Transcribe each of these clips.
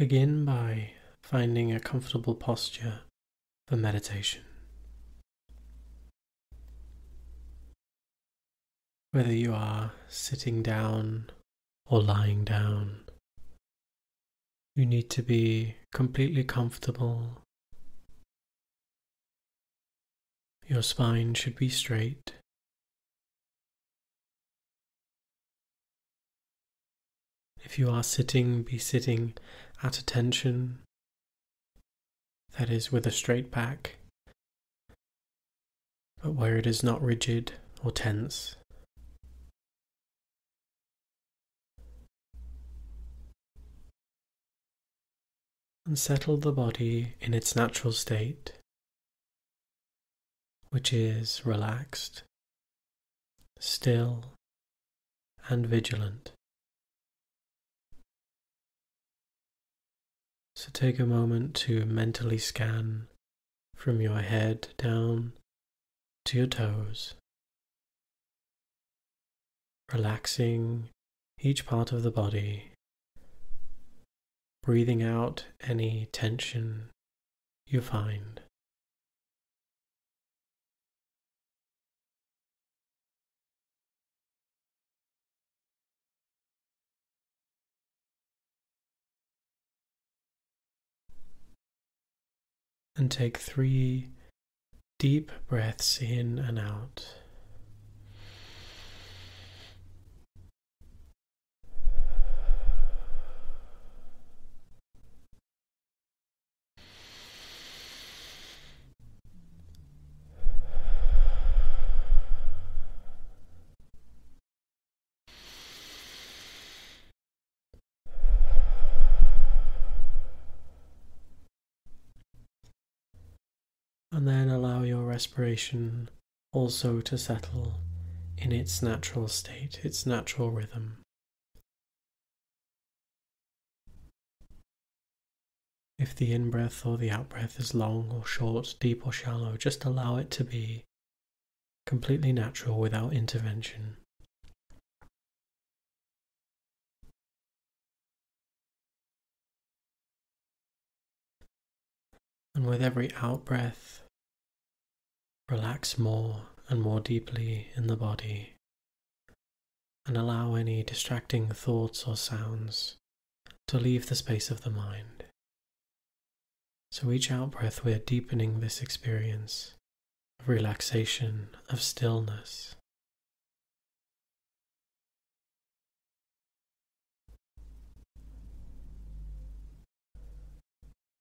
Begin by finding a comfortable posture for meditation. Whether you are sitting down or lying down, you need to be completely comfortable. Your spine should be straight. If you are sitting, be sitting at attention, that is with a straight back, but where it is not rigid or tense. And settle the body in its natural state, which is relaxed, still, and vigilant. So take a moment to mentally scan from your head down to your toes, relaxing each part of the body, breathing out any tension you find. And take 3 deep breaths in and out. And then allow your respiration also to settle in its natural state, its natural rhythm. If the in-breath or the out-breath is long or short, deep or shallow, just allow it to be completely natural without intervention. And with every out-breath, relax more and more deeply in the body and allow any distracting thoughts or sounds to leave the space of the mind. So each out-breath we're deepening this experience of relaxation, of stillness.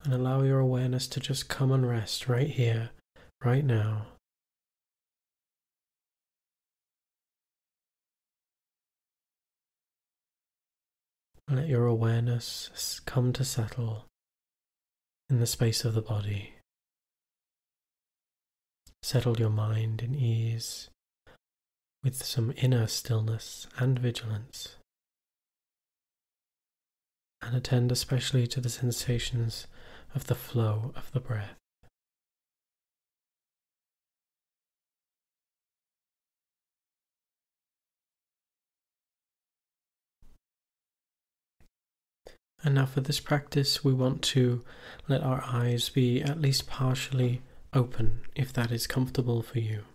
And allow your awareness to just come and rest right here, right now. Let your awareness come to settle in the space of the body. Settle your mind in ease with some inner stillness and vigilance. And attend especially to the sensations of the flow of the breath. And now for this practice, we want to let our eyes be at least partially open, if that is comfortable for you.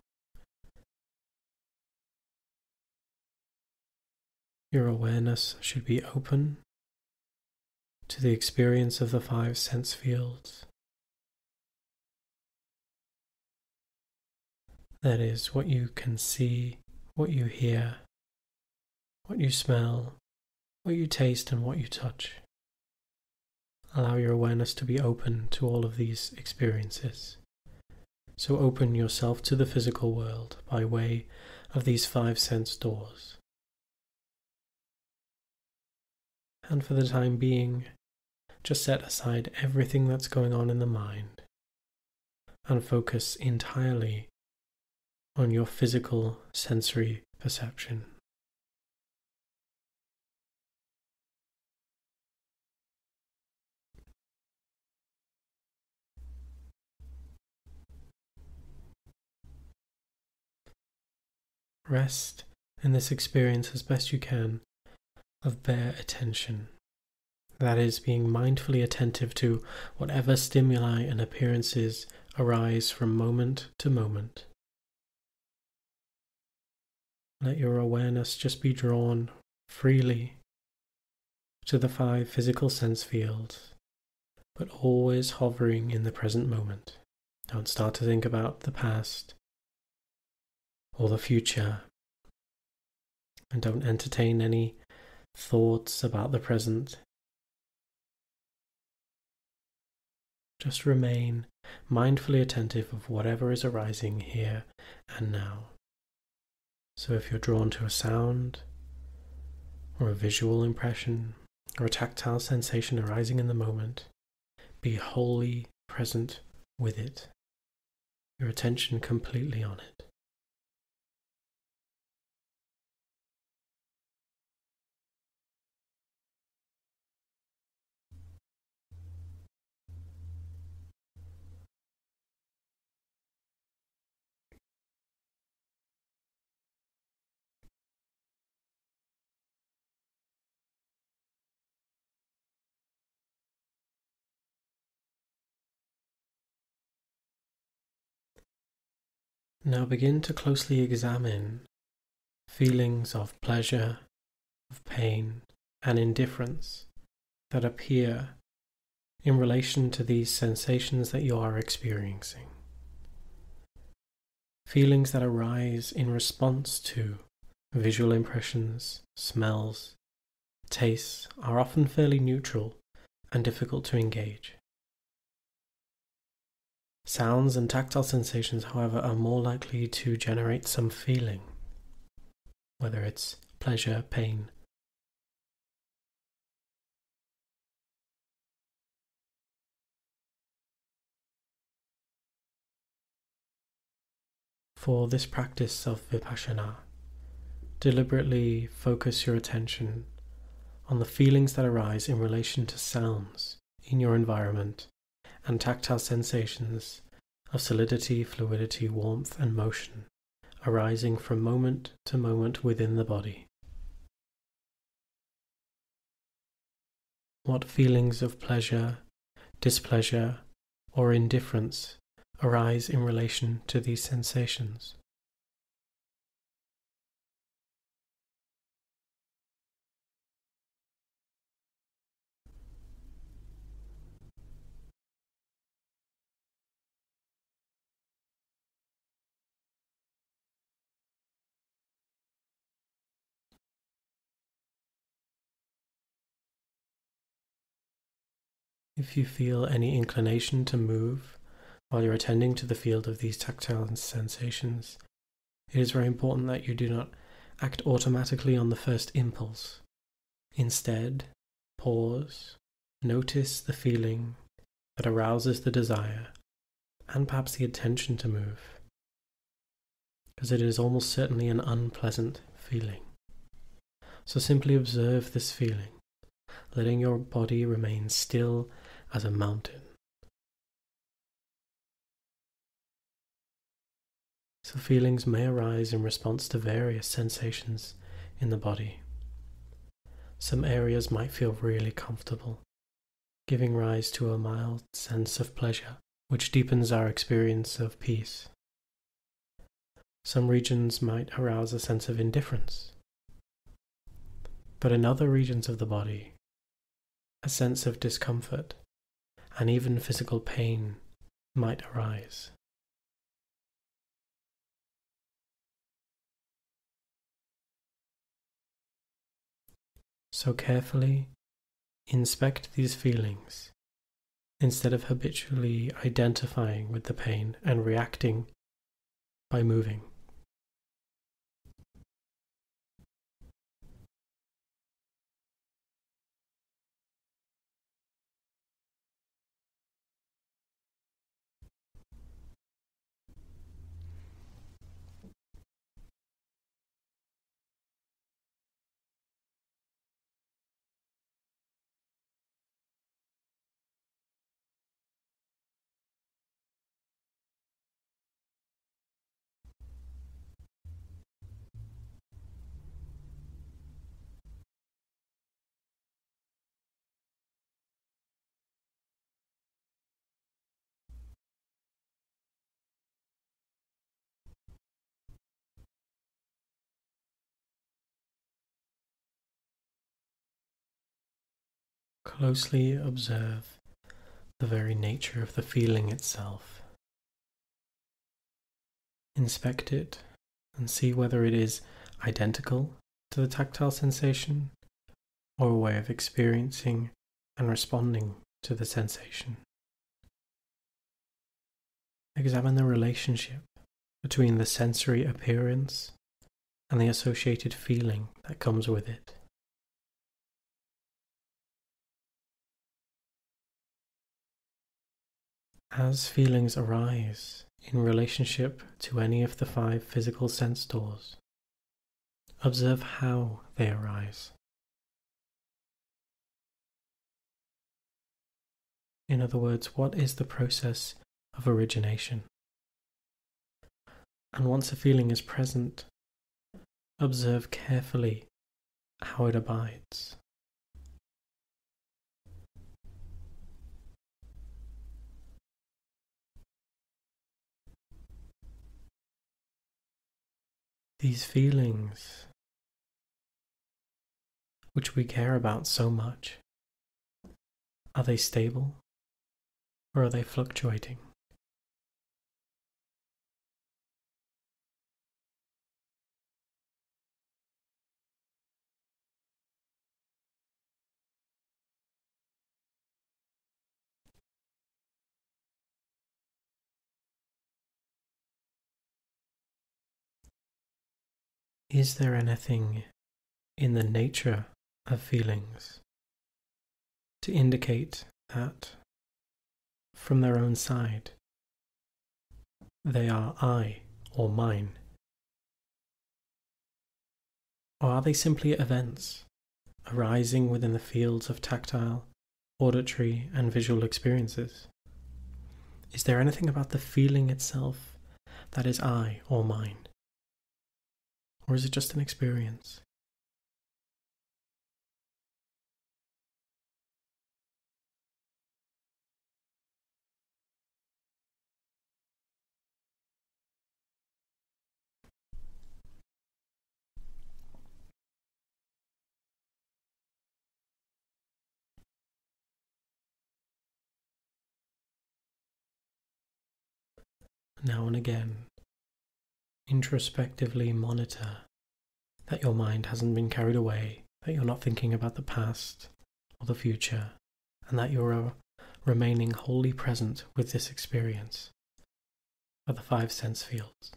Your awareness should be open to the experience of the 5 sense fields. That is, what you can see, what you hear, what you smell, what you taste, and what you touch. Allow your awareness to be open to all of these experiences. So open yourself to the physical world by way of these 5 sense doors. And for the time being, just set aside everything that's going on in the mind and focus entirely on your physical sensory perception. Rest in this experience as best you can of bare attention, That is, being mindfully attentive to whatever stimuli and appearances arise from moment to moment. Let your awareness just be drawn freely to the 5 physical sense fields, but always hovering in the present moment. Don't start to think about the past or the future, and don't entertain any thoughts about the present. Just remain mindfully attentive of whatever is arising here and now. So if you're drawn to a sound, or a visual impression, or a tactile sensation arising in the moment, be wholly present with it, your attention completely on it. Now begin to closely examine feelings of pleasure, of pain, and indifference that appear in relation to these sensations that you are experiencing. Feelings that arise in response to visual impressions, smells, tastes are often fairly neutral and difficult to engage. Sounds and tactile sensations, however, are more likely to generate some feeling, whether it's pleasure, pain. For this practice of Vipassana, deliberately focus your attention on the feelings that arise in relation to sounds in your environment and tactile sensations of solidity, fluidity, warmth, and motion arising from moment to moment within the body. What feelings of pleasure, displeasure, or indifference arise in relation to these sensations? If you feel any inclination to move while you're attending to the field of these tactile sensations, it is very important that you do not act automatically on the first impulse. Instead, pause, notice the feeling that arouses the desire and perhaps the intention to move, because it is almost certainly an unpleasant feeling. So simply observe this feeling, letting your body remain still as a mountain. So feelings may arise in response to various sensations in the body. Some areas might feel really comfortable, giving rise to a mild sense of pleasure, which deepens our experience of peace. Some regions might arouse a sense of indifference, but in other regions of the body, a sense of discomfort and even physical pain might arise. So carefully inspect these feelings instead of habitually identifying with the pain and reacting by moving. closely observe the very nature of the feeling itself. Inspect it and see whether it is identical to the tactile sensation or a way of experiencing and responding to the sensation. Examine the relationship between the sensory appearance and the associated feeling that comes with it. As feelings arise in relationship to any of the 5 physical sense doors, observe how they arise. In other words, what is the process of origination? And once a feeling is present, observe carefully how it abides. These feelings, which we care about so much, are they stable or are they fluctuating? Is there anything in the nature of feelings to indicate that, from their own side, they are I or mine? Or are they simply events arising within the fields of tactile, auditory, and visual experiences? Is there anything about the feeling itself that is I or mine? Or is it just an experience? Now and again, introspectively monitor that your mind hasn't been carried away, that you're not thinking about the past or the future, and that you're remaining wholly present with this experience of the 5 sense fields.